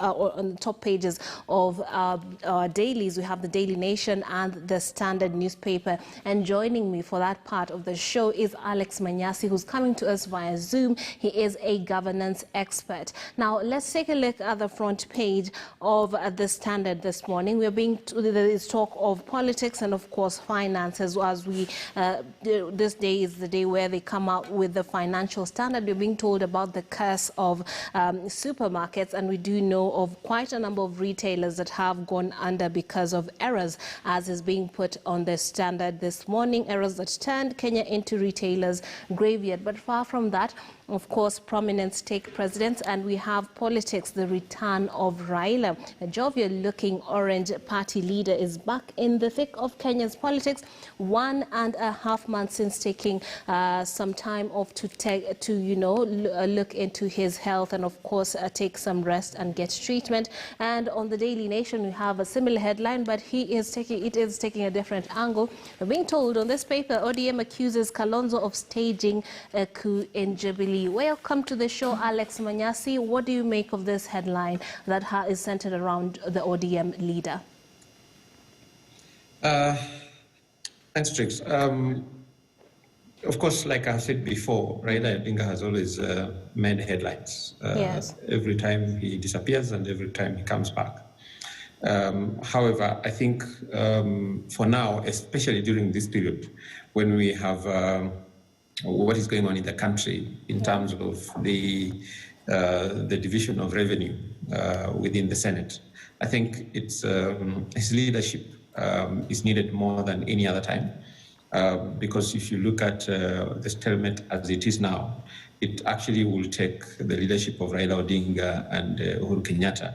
on the top pages of our dailies. We have the Daily Nation and the Standard newspaper. And joining me for that part of the show is Alex Manyasi, who's coming to us via Zoom. He is a governance expert. Now, let's take a look at the front page of the Standard this morning. There is talk of politics and, of course, finances. As this day is the day where they come out with the financial standard. We're being told about the curse of supermarkets, and we do know of quite a number of retailers that have gone under because of errors, as is being put on the Standard this morning, errors that turned Kenya into retailers' graveyard. But far from that, of course, prominence take precedence, and we have politics, the return of Raila. A jovial-looking Orange Party leader is back in the thick of Kenya's politics, 1.5 months since taking some time off to look into his health and, of course, take some rest and get treatment. And on the Daily Nation, we have a similar headline, but it is taking a different angle. We're being told on this paper, ODM accuses Kalonzo of staging a coup in Jubilee. Welcome to the show, Alex Manyasi. What do you make of this headline that is centered around the ODM leader? Thanks, Trix. Of course, like I said before, Raila Odinga has always made headlines. Yes. Every time he disappears and every time he comes back. However, I think for now, especially during this period, when we have what is going on in the country in terms of the division of revenue within the Senate, I think his leadership is needed more than any other time. Because if you look at the stalemate as it is now, it actually will take the leadership of Raila Odinga and Uhuru Kenyatta.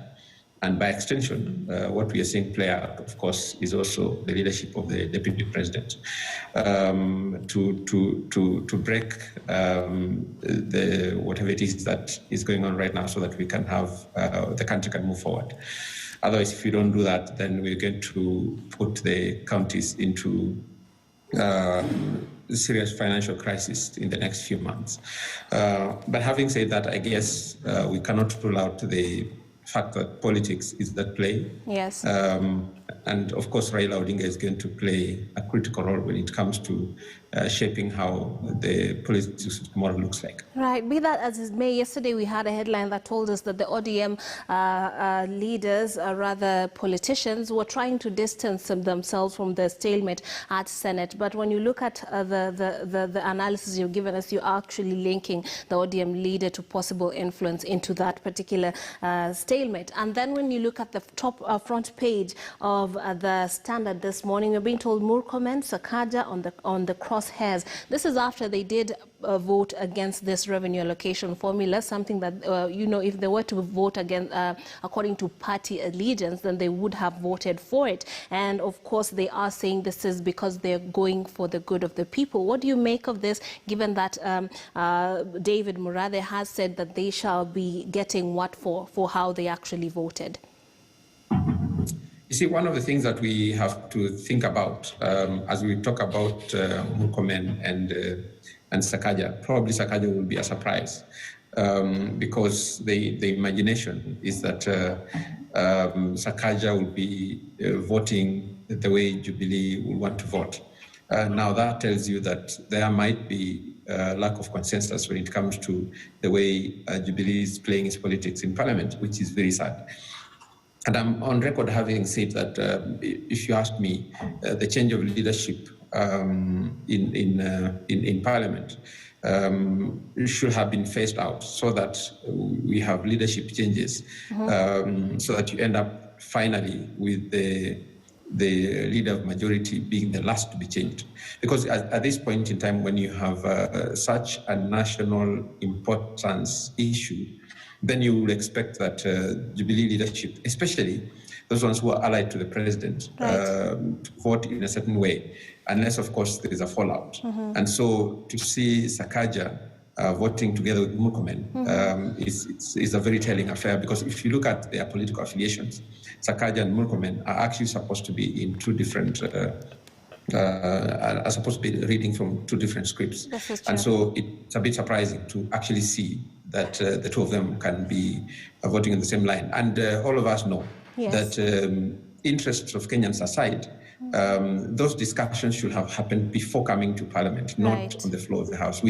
And by extension, what we are seeing play out, of course, is also the leadership of the deputy president to break whatever it is that is going on right now, so that we can have the country can move forward. Otherwise, if we don't do that, then we're going to put the counties into serious financial crisis in the next few months. But having said that, I guess we cannot rule out the fact that politics is at play. Yes. And of course, Raila Odinga is going to play a critical role when it comes to shaping how the politics of tomorrow looks like. Right. Be that as it may, yesterday we had a headline that told us that the ODM leaders, rather politicians, were trying to distance themselves from the stalemate at Senate. But when you look at the analysis you've given us, you're actually linking the ODM leader to possible influence into that particular stalemate. And then when you look at the top front page of the Standard this morning, we're being told Murkomen, Sakaja on the crosshairs. This is after they did vote against this revenue allocation formula, something that, if they were to vote against according to party allegiance, then they would have voted for it. And of course, they are saying this is because they're going for the good of the people. What do you make of this, given that David Murathe has said that they shall be getting what for how they actually voted? You see, one of the things that we have to think about as we talk about Murkomen and Sakaja, probably Sakaja will be a surprise because the imagination is that Sakaja will be voting the way Jubilee will want to vote. Now that tells you that there might be lack of consensus when it comes to the way Jubilee is playing its politics in Parliament, which is very sad. And I'm on record having said that if you ask me, the change of leadership in Parliament should have been phased out, so that we have leadership changes, so that you end up finally with the leader of majority being the last to be changed. Because at this point in time, when you have such a national importance issue, then you will expect that Jubilee leadership, especially those ones who are allied to the president, to vote in a certain way, unless, of course, there is a fallout. And so to see Sakaja voting together with Murkomen is a very telling affair, because if you look at their political affiliations, Sakaja and Murkomen are actually supposed to be in two different are supposed to be reading from two different scripts. And so it's a bit surprising to actually see that the two of them can be voting on the same line. And all of us know that interests of Kenyans aside, those discussions should have happened before coming to Parliament, not on the floor of the House.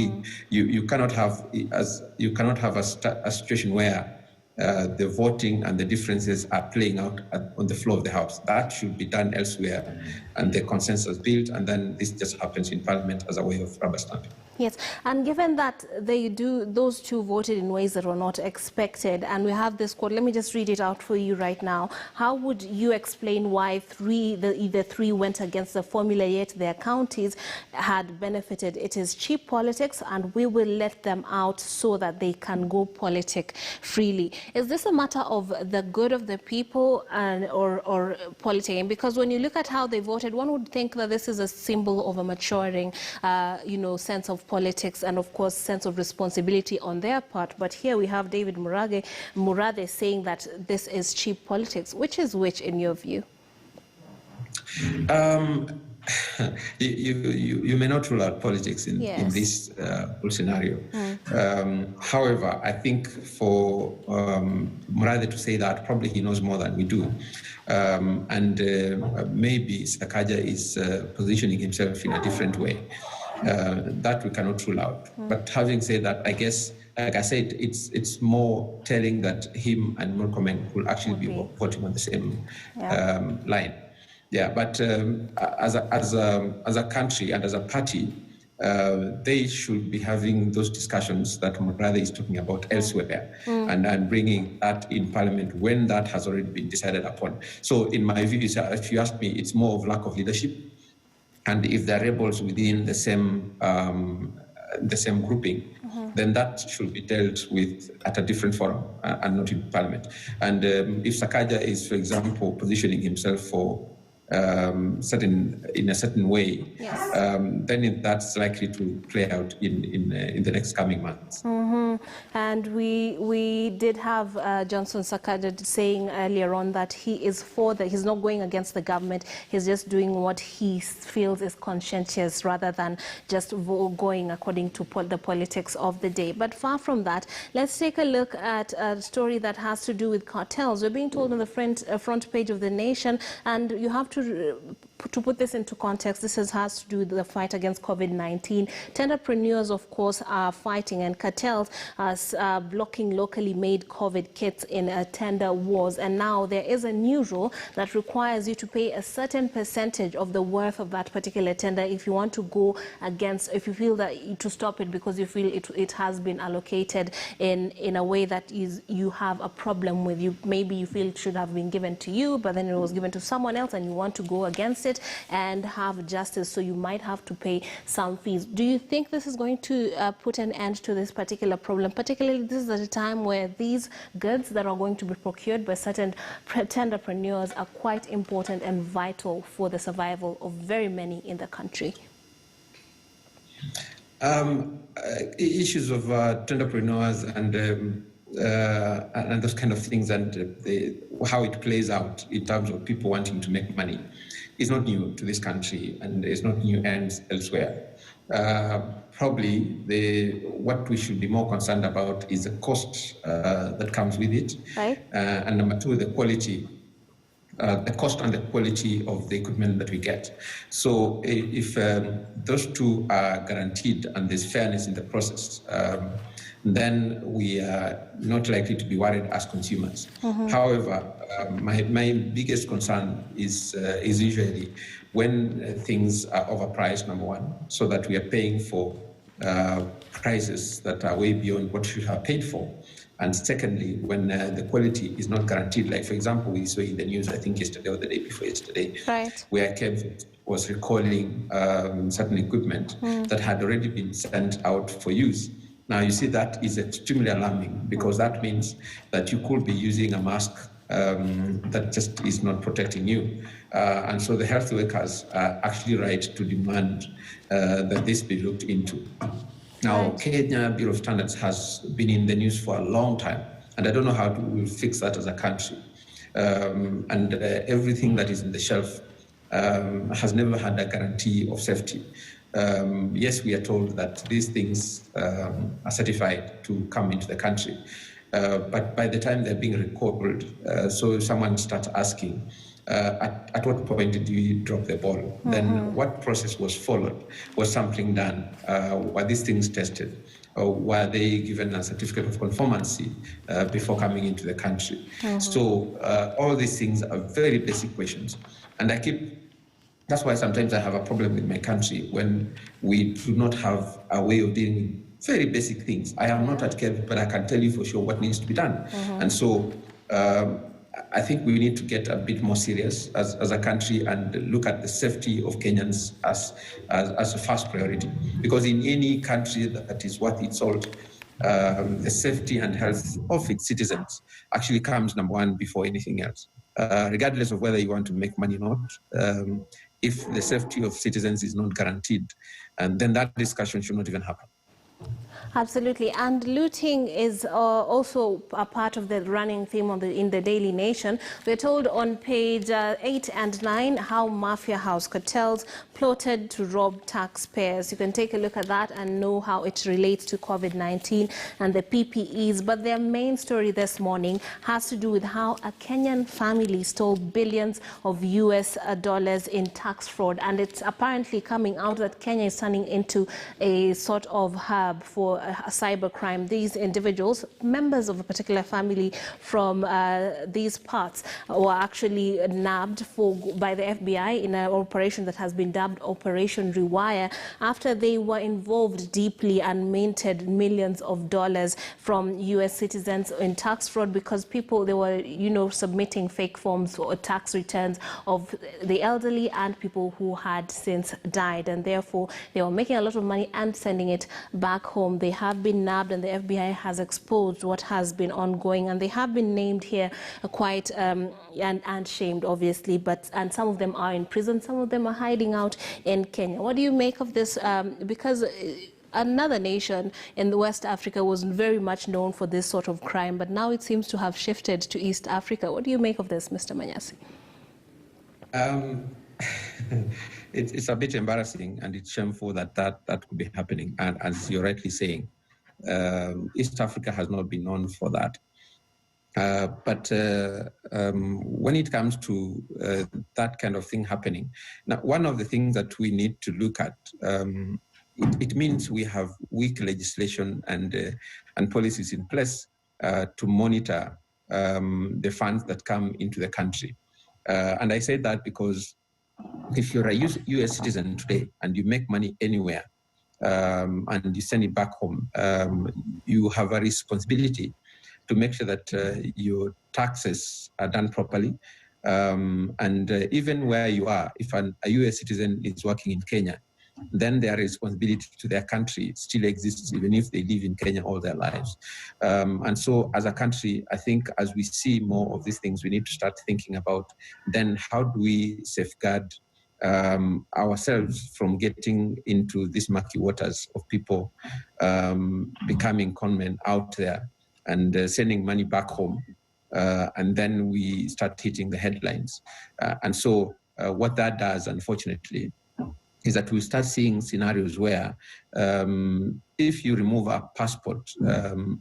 You cannot have a situation where the voting and the differences are playing out on the floor of the House. That should be done elsewhere, and the consensus built, and then this just happens in Parliament as a way of rubber stamping. Yes, and given that those two voted in ways that were not expected, and we have this quote, let me just read it out for you right now. How would you explain why the three went against the formula, yet their counties had benefited? It is cheap politics, and we will let them out so that they can go politic freely. Is this a matter of the good of the people or politicking? Because when you look at how they voted, one would think that this is a symbol of a maturing, sense of politics and, of course, sense of responsibility on their part. But here we have David Murathe saying that this is cheap politics. Which is which, in your view? You may not rule out politics in this whole scenario. However, I think for Murathe to say that, probably he knows more than we do. Maybe Sakaja is positioning himself in a different way. That we cannot rule out. But having said that, I guess, like I said, it's more telling that him and Murkomen will actually be voting on the same line. Yeah, but as a country and as a party, they should be having those discussions that Murathe is talking about elsewhere, and bringing that in Parliament when that has already been decided upon. So in my view, if you ask me, it's more of lack of leadership. And if there are rebels within the same grouping, then that should be dealt with at a different forum and not in Parliament. And if Sakaja is, for example, positioning himself for in a certain way, then that's likely to play out in the next coming months. And we did have Johnson Sakaja saying earlier on that he is for that. He's not going against the government. He's just doing what he feels is conscientious rather than just going according to the politics of the day. But far from that, let's take a look at a story that has to do with cartels. We're being told on the front page of The Nation, and you have to put this into context. This has to do with the fight against COVID-19. Tenderpreneurs, of course, are fighting, and cartels are blocking locally made COVID kits in tender wars. And now there is a new rule that requires you to pay a certain percentage of the worth of that particular tender if you want to go against, if you feel that to stop it because you feel it has been allocated in a way that you have a problem with. Maybe you feel it should have been given to you, but then it was given to someone else and you want to go against it and have justice, so you might have to pay some fees. Do you think this is going to put an end to this particular problem? Particularly, this is at a time where these goods that are going to be procured by certain tenderpreneurs are quite important and vital for the survival of very many in the country. Issues of tenderpreneurs and those kind of things, and how it plays out in terms of people wanting to make money is not new to this country, and it's not new ends elsewhere. Probably what we should be more concerned about is the cost that comes with it, right? And number two, the quality, the cost and the quality of the equipment that we get. So if those two are guaranteed and there's fairness in the process, then we are not likely to be worried as consumers. However, my biggest concern is usually when things are overpriced, number one, so that we are paying for prices that are way beyond what we should have paid for. And secondly, when the quality is not guaranteed, like, for example, we saw in the news, I think yesterday or the day before yesterday, right, where Kev was recalling certain equipment that had already been sent out for use. Now, you see, that is extremely alarming, because that means that you could be using a mask that just is not protecting you. And so the health workers are actually right to demand that this be looked into. Now, Kenya Bureau of Standards has been in the news for a long time, and I don't know how we'll fix that as a country. Everything that is in the shelf has never had a guarantee of safety. yes, we are told that these things are certified to come into the country. But by the time they're being recalled, so if someone starts asking, at what point did you drop the ball? Then what process was followed? Was something done? Were these things tested? Or were they given a certificate of conformancy before coming into the country? So all these things are very basic questions. And that's why sometimes I have a problem with my country when we do not have a way of dealing with very basic things. I am not at Kev, but I can tell you for sure what needs to be done. And so I think we need to get a bit more serious as a country and look at the safety of Kenyans as a first priority. Because in any country that is worth its salt, the safety and health of its citizens actually comes number one before anything else. Regardless of whether you want to make money or not, if the safety of citizens is not guaranteed, then that discussion should not even happen. Absolutely. And looting is also a part of the running theme in the Daily Nation. We're told on page 8 and 9 how mafia house cartels plotted to rob taxpayers. You can take a look at that and know how it relates to COVID-19 and the PPEs. But their main story this morning has to do with how a Kenyan family stole billions of US dollars in tax fraud. And it's apparently coming out that Kenya is turning into a sort of hub for cybercrime. These individuals, members of a particular family from these parts, were actually nabbed by the FBI in an operation that has been dubbed Operation Rewire, after they were involved deeply and minted millions of dollars from US citizens in tax fraud, because they were, submitting fake forms or tax returns of the elderly and people who had since died, and therefore they were making a lot of money and sending it back home. They have been nabbed, and the FBI has exposed what has been ongoing, and they have been named here quite and shamed, obviously, and some of them are in prison, some of them are hiding out in Kenya. What do you make of this? Because another nation in West Africa was very much known for this sort of crime, but now it seems to have shifted to East Africa. What do you make of this, Mr. Manyasi? It's a bit embarrassing, and it's shameful that could be happening. And as you're rightly saying, East Africa has not been known for that. But when it comes to that kind of thing happening, now one of the things that we need to look at, it means we have weak legislation and policies in place to monitor the funds that come into the country. And I say that because if you're a US citizen today and you make money anywhere and you send it back home, you have a responsibility to make sure that your taxes are done properly. And even where you are, if a US citizen is working in Kenya, then their responsibility to their country still exists, even if they live in Kenya all their lives. And so as a country, I think as we see more of these things, we need to start thinking about then how do we safeguard ourselves from getting into these murky waters of people becoming conmen out there and sending money back home. And then we start hitting the headlines. And so what that does, unfortunately, is that we start seeing scenarios where if you remove a passport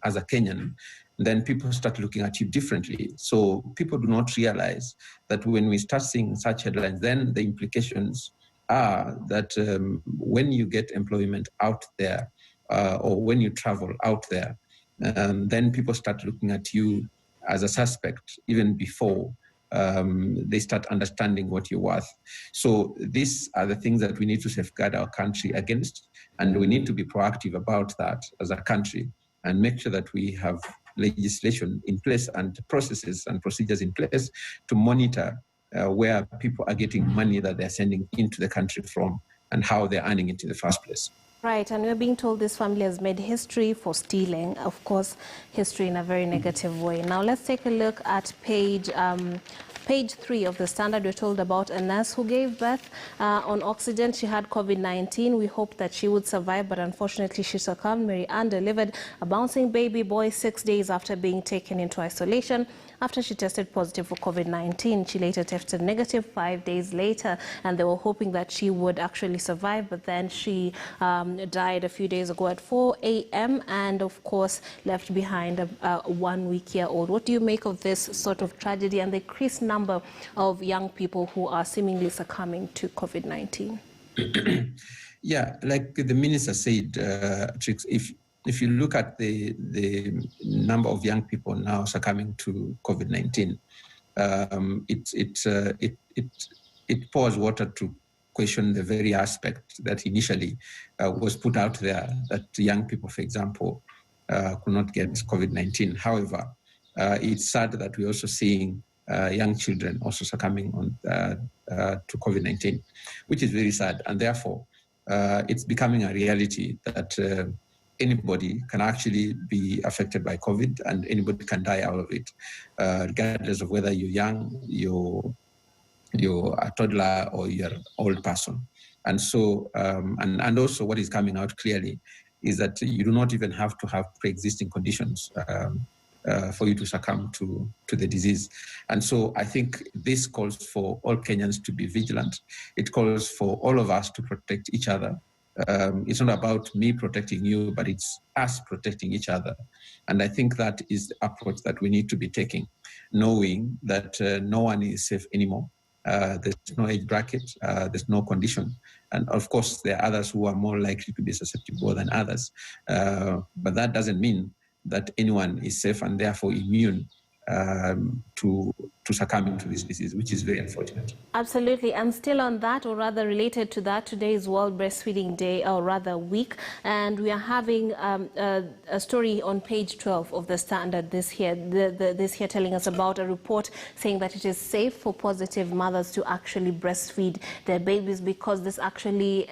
as a Kenyan, then people start looking at you differently. So people do not realize that when we start seeing such headlines, then the implications are that when you get employment out there or when you travel out there, then people start looking at you as a suspect even before they start understanding what you're worth. So these are the things that we need to safeguard our country against, and we need to be proactive about that as a country and make sure that we have legislation in place and processes and procedures in place to monitor where people are getting money that they're sending into the country from and how they're earning it in the first place. Right, and we're being told this family has made history for stealing, of course, history in a very negative way. Now let's take a look at page Page 3 of the Standard, we're told about a nurse who gave birth on oxygen. She had COVID-19. We hoped that she would survive, but unfortunately she succumbed. Mary Ann delivered a bouncing baby boy 6 days after being taken into isolation after she tested positive for COVID-19. She later tested negative 5 days later, and they were hoping that she would actually survive, but then she died a few days ago at 4 a.m. and, of course, left behind a 1 week-year-old. What do you make of this sort of tragedy and the increased number of young people who are seemingly succumbing to COVID-19? Yeah, like the minister said, Trix, if you look at the number of young people now succumbing to COVID-19, it pours water to question the very aspect that initially was put out there, that young people, for example, could not get COVID-19. However, it's sad that we're also seeing young children also succumbing to COVID-19, which is very sad. And therefore, it's becoming a reality that anybody can actually be affected by COVID and anybody can die out of it, regardless of whether you're young, you're a toddler, or you're an old person. And so, and also what is coming out clearly is that you do not even have to have pre-existing conditions for you to succumb to the disease. And so I think this calls for all Kenyans to be vigilant. It calls for all of us to protect each other. It's not about me protecting you, but it's us protecting each other. And I think that is the approach that we need to be taking, knowing that no one is safe anymore. There's no age bracket, there's no condition. And of course, there are others who are more likely to be susceptible than others. But that doesn't mean that anyone is safe and therefore immune to succumb to this disease, which is very unfortunate. Absolutely. And still on that, or rather related to that, today is World Breastfeeding Day, or rather week, and we are having a story on page 12 of the Standard this here telling us about a report saying that it is safe for positive mothers to actually breastfeed their babies because this actually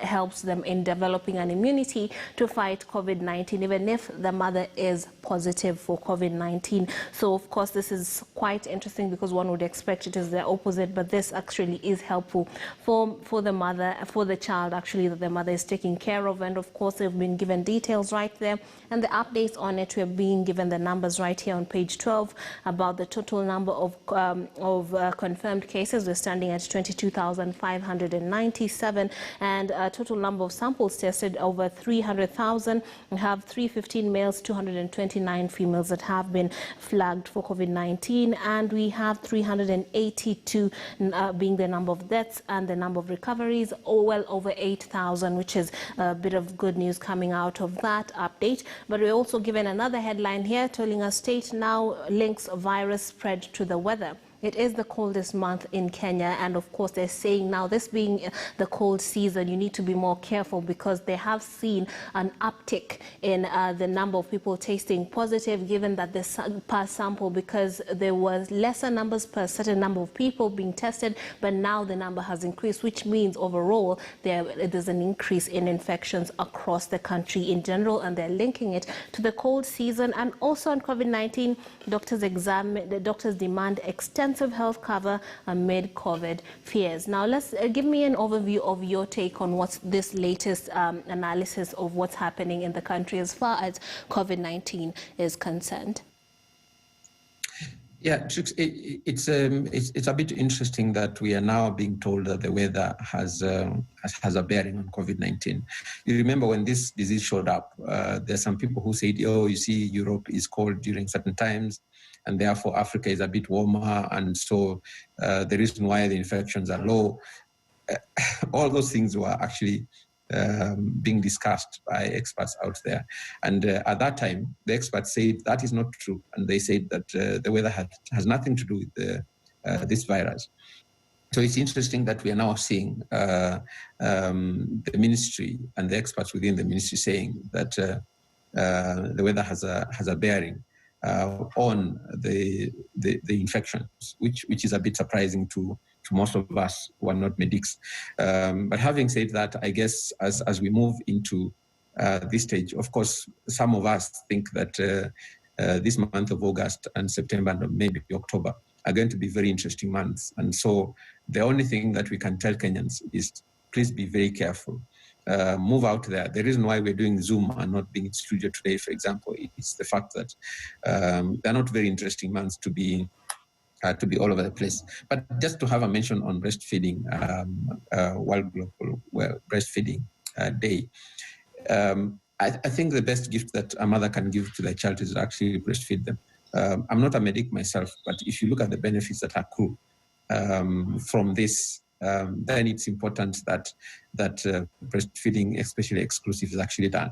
helps them in developing an immunity to fight COVID-19, even if the mother is positive for COVID-19. So, of course, this is quite interesting because one would expect it is the opposite, but this actually is helpful for the mother, for the child actually, that the mother is taking care of. And of course, they've been given details right there, and the updates on it, we're being given the numbers right here on page 12 about the total number of confirmed cases. We're standing at 22,597, and total number of samples tested over 300,000. We have 315 males, 229 females that have been flagged for COVID-19, and we have 382 being the number of deaths, and the number of recoveries well over 8,000, which is a bit of good news coming out of that update. But we're also given another headline here telling us state now links virus spread to the weather. It is the coldest month in Kenya, and of course they're saying now, this being the cold season, you need to be more careful because they have seen an uptick in the number of people testing positive, given that per sample, because there was lesser numbers per certain number of people being tested, but now the number has increased, which means overall there's an increase in infections across the country in general, and they're linking it to the cold season. And also on COVID-19, doctors demand extensive health cover amid COVID fears. Now, give me an overview of your take on what's this latest analysis of what's happening in the country as far as COVID-19 is concerned. Yeah, it's a bit interesting that we are now being told that the weather has a bearing on COVID-19. You remember when this disease showed up, there's some people who said, oh, you see, Europe is cold during certain times, and therefore Africa is a bit warmer, and so the reason why the infections are low. All those things were actually being discussed by experts out there. And at that time, the experts said that is not true. And they said that the weather has nothing to do with this virus. So it's interesting that we are now seeing the ministry and the experts within the ministry saying that the weather has a bearing on the infections, which is a bit surprising to most of us who are not medics. But having said that, I guess as we move into this stage, of course, some of us think that this month of August and September and maybe October are going to be very interesting months. And so the only thing that we can tell Kenyans is please be very careful. Move out there. The reason why we're doing Zoom and not being in studio today, for example, is the fact that they're not very interesting months to be all over the place. But just to have a mention on breastfeeding, World Global Breastfeeding Day, I think the best gift that a mother can give to their child is actually breastfeed them. I'm not a medic myself, but if you look at the benefits that accrue from this, then it's important that breastfeeding, especially exclusive, is actually done.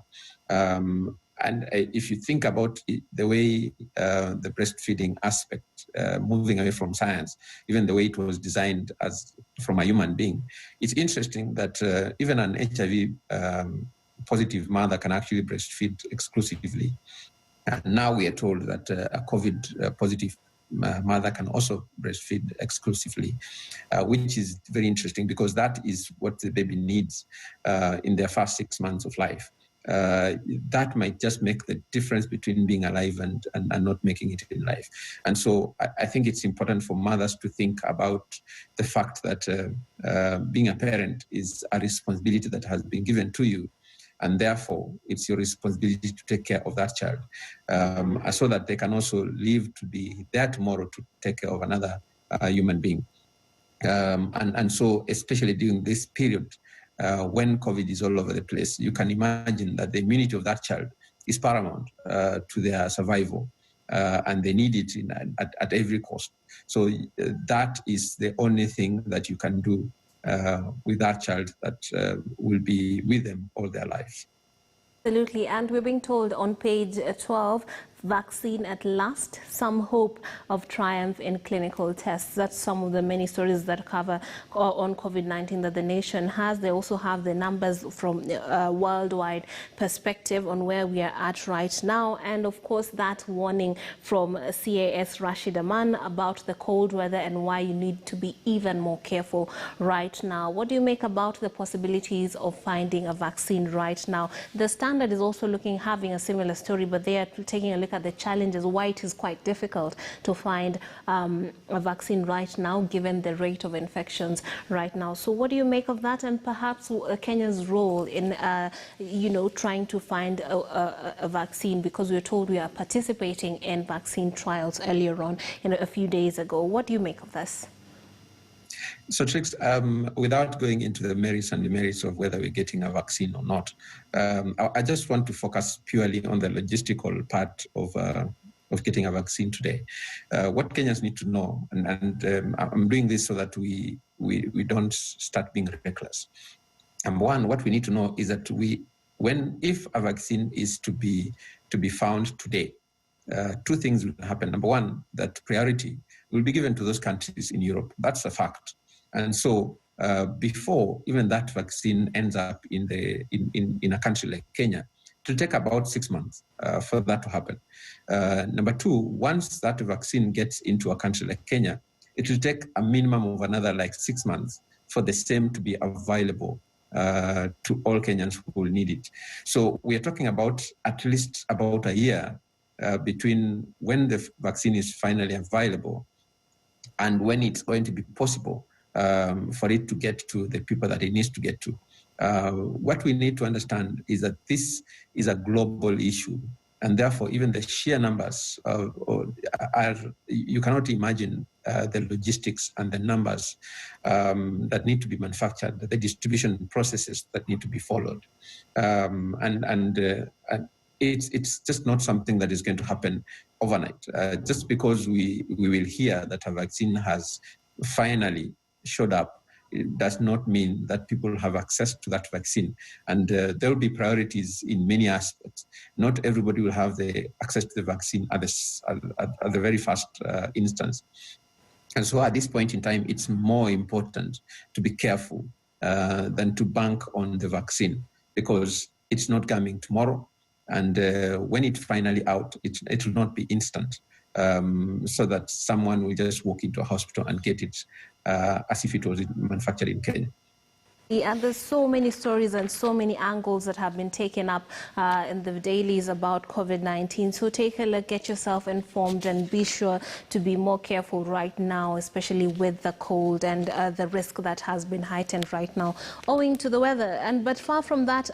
And if you think about the way the breastfeeding aspect, moving away from science, even the way it was designed as from a human being, it's interesting that even an HIV positive mother can actually breastfeed exclusively. And now we are told that a COVID positive mother can also breastfeed exclusively, which is very interesting because that is what the baby needs in their first 6 months of life. That might just make the difference between being alive and not making it in life. And so I think it's important for mothers to think about the fact that being a parent is a responsibility that has been given to you. And therefore, it's your responsibility to take care of that child so that they can also live to be there tomorrow to take care of another human being. And so, especially during this period, when COVID is all over the place, you can imagine that the immunity of that child is paramount to their survival, and they need it at every cost. So that is the only thing that you can do with that child that will be with them all their lives. Absolutely, and we're being told on page 12, vaccine at last, some hope of triumph in clinical tests. That's some of the many stories that cover on COVID-19 that the nation has. They also have the numbers from a worldwide perspective on where we are at right now. And of course, that warning from CAS Rashid Aman about the cold weather and why you need to be even more careful right now. What do you make about the possibilities of finding a vaccine right now? The Standard is also having a similar story, but they are taking a look at the challenges, why it is quite difficult to find a vaccine right now, given the rate of infections right now. So what do you make of that, and perhaps Kenya's role in, trying to find a vaccine, because we're told we are participating in vaccine trials earlier on, a few days ago. What do you make of this? So, Trix, without going into the merits and demerits of whether we're getting a vaccine or not, I just want to focus purely on the logistical part of getting a vaccine today. What Kenyans need to know, and I'm doing this so that we don't start being reckless. Number one, what we need to know is that if a vaccine is to be found today, two things will happen. Number one, that priority will be given to those countries in Europe. That's a fact. And so before even that vaccine ends up in a country like Kenya, it will take about 6 months for that to happen. Number two, once that vaccine gets into a country like Kenya, it will take a minimum of another 6 months for the same to be available to all Kenyans who will need it. So we are talking about at least about a year between when the vaccine is finally available and when it's going to be possible for it to get to the people that it needs to get to. What we need to understand is that this is a global issue, and therefore even the sheer numbers you cannot imagine the logistics and the numbers that need to be manufactured, the distribution processes that need to be followed. It's just not something that is going to happen overnight. Just because we will hear that a vaccine has finally showed up, it does not mean that people have access to that vaccine. And there will be priorities in many aspects. Not everybody will have the access to the vaccine at the very first instance. And so at this point in time, it's more important to be careful than to bank on the vaccine, because it's not coming tomorrow. And when it's finally out, it will not be instant, so that someone will just walk into a hospital and get it as if it was manufactured in Kenya. And there's so many stories and so many angles that have been taken up in the dailies about COVID-19. So take a look, get yourself informed, and be sure to be more careful right now, especially with the cold and the risk that has been heightened right now owing to the weather. But far from that,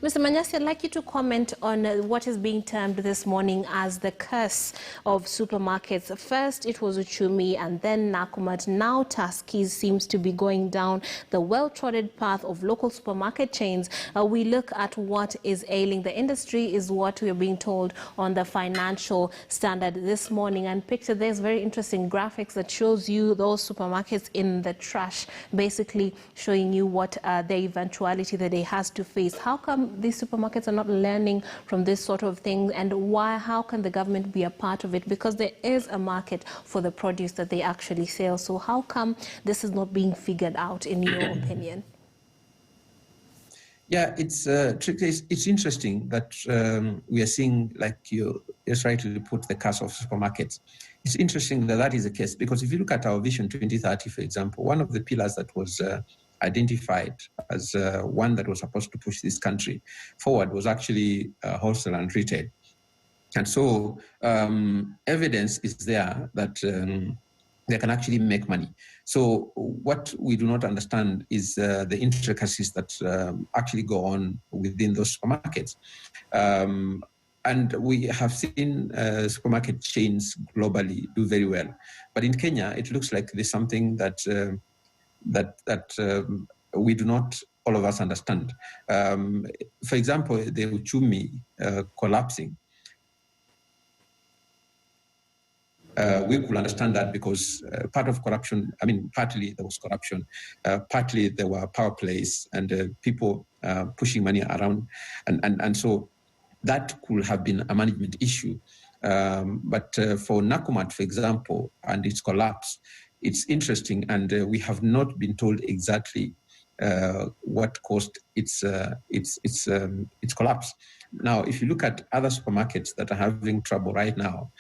Mr. Manyasi, I'd like you to comment on what is being termed this morning as the curse of supermarkets. First, it was Uchumi, and then Nakumatt. Now Tuskys seems to be going down the well-trodden path of local supermarket chains. We look at what is ailing the industry is what we are being told on the Financial Standard this morning. And picture, there's very interesting graphics that shows you those supermarkets in the trash, basically showing you what the eventuality that they has to face. How come these supermarkets are not learning from this sort of thing, and how can the government be a part of it? Because there is a market for the produce that they actually sell. So how come this is not being figured out, in your opinion? Yeah, it's interesting that we are seeing, like you tried to put, the curse of supermarkets. It's interesting that that is the case, because if you look at our Vision 2030, for example, one of the pillars that was identified as one that was supposed to push this country forward was actually wholesale and retail. And so evidence is there that they can actually make money. So what we do not understand is the intricacies that actually go on within those supermarkets. And we have seen supermarket chains globally do very well. But in Kenya, it looks like there's something that we do not, all of us, understand. For example, the Uchumi collapsing. We could understand that because part of corruption, partly there was corruption, partly there were power plays and people pushing money around. And so that could have been a management issue. But for Nakumatt, for example, and its collapse, it's interesting, and we have not been told exactly what caused its collapse. Now, if you look at other supermarkets that are having trouble right now,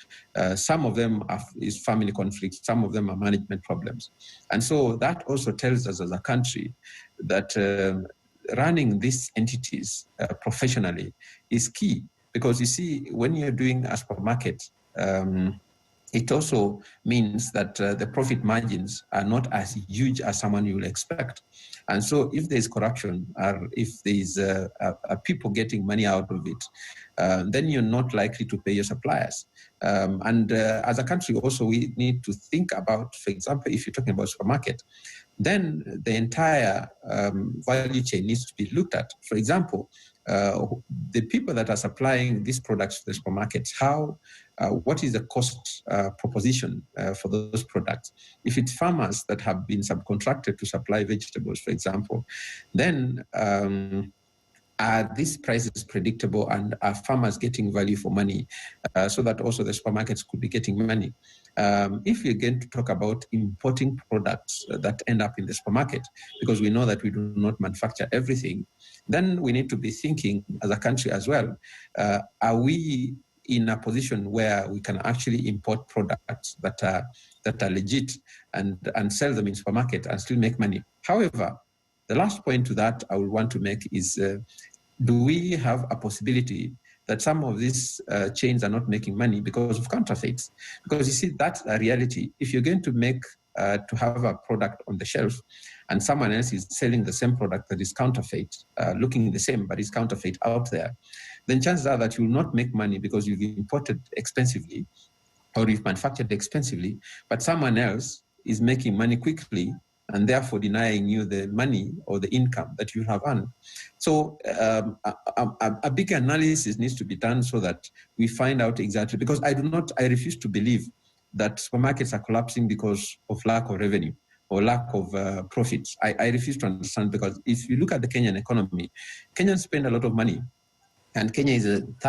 some of them is family conflicts, some of them are management problems. And so that also tells us as a country that running these entities professionally is key. Because you see, when you're doing a supermarket, it also means that the profit margins are not as huge as someone you will expect. And so if there's corruption, or if there's people getting money out of it, then you're not likely to pay your suppliers. And as a country also, we need to think about, for example, if you're talking about supermarket, then the entire value chain needs to be looked at. For example, the people that are supplying these products to the supermarkets, what is the cost proposition for those products? If it's farmers that have been subcontracted to supply vegetables, for example, then are these prices predictable, and are farmers getting value for money so that also the supermarkets could be getting money? If we're going to talk about importing products that end up in the supermarket, because we know that we do not manufacture everything, then we need to be thinking as a country as well, are we in a position where we can actually import products that are legit and sell them in supermarket and still make money? However, the last point to that I would want to make is, do we have a possibility that some of these chains are not making money because of counterfeits? Because you see, that's a reality. If you're going to make to have a product on the shelf and someone else is selling the same product that is counterfeit, looking the same, but is counterfeit out there, then chances are that you will not make money because you've imported expensively or you've manufactured expensively, but someone else is making money quickly and therefore denying you the money or the income that you have earned. So a big analysis needs to be done so that we find out exactly, because I refuse to believe that supermarkets are collapsing because of lack of revenue or lack of profits. I refuse to understand, because if you look at the Kenyan economy, Kenyans spend a lot of money, and Kenya is a third